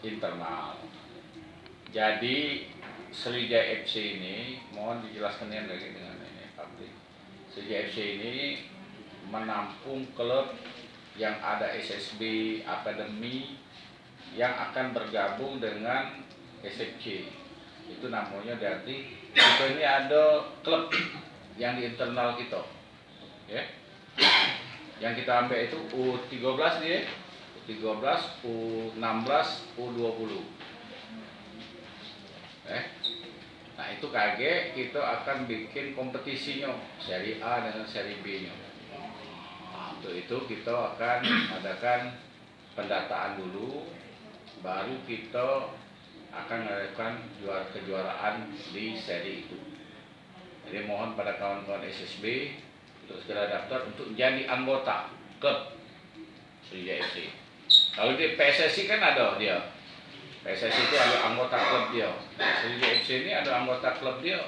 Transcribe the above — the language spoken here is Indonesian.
internal. Jadi Sriwijaya FC ini, mohon dijelaskan lagi dengan ini publik. Sriwijaya FC ini menampung klub yang ada SSB Akademi yang akan bergabung dengan SFC. Itu namanya berarti kita ini ada klub yang di internal kita, ya. Yang kita ambil itu U13 dia, U13, U16, U20. Nah itu KG kita akan bikin kompetisinya seri A dengan seri B nya. Nah, untuk itu kita akan adakan pendataan dulu, baru kita akan melakukan kejuaraan di seri itu. Jadi mohon pada kawan-kawan SSB untuk segera daftar untuk menjadi anggota klub Sriwijaya FC. Kalau di PSSI kan ada dia. PSSI itu ada anggota klub dia. Sriwijaya FC ini ada anggota klub dia.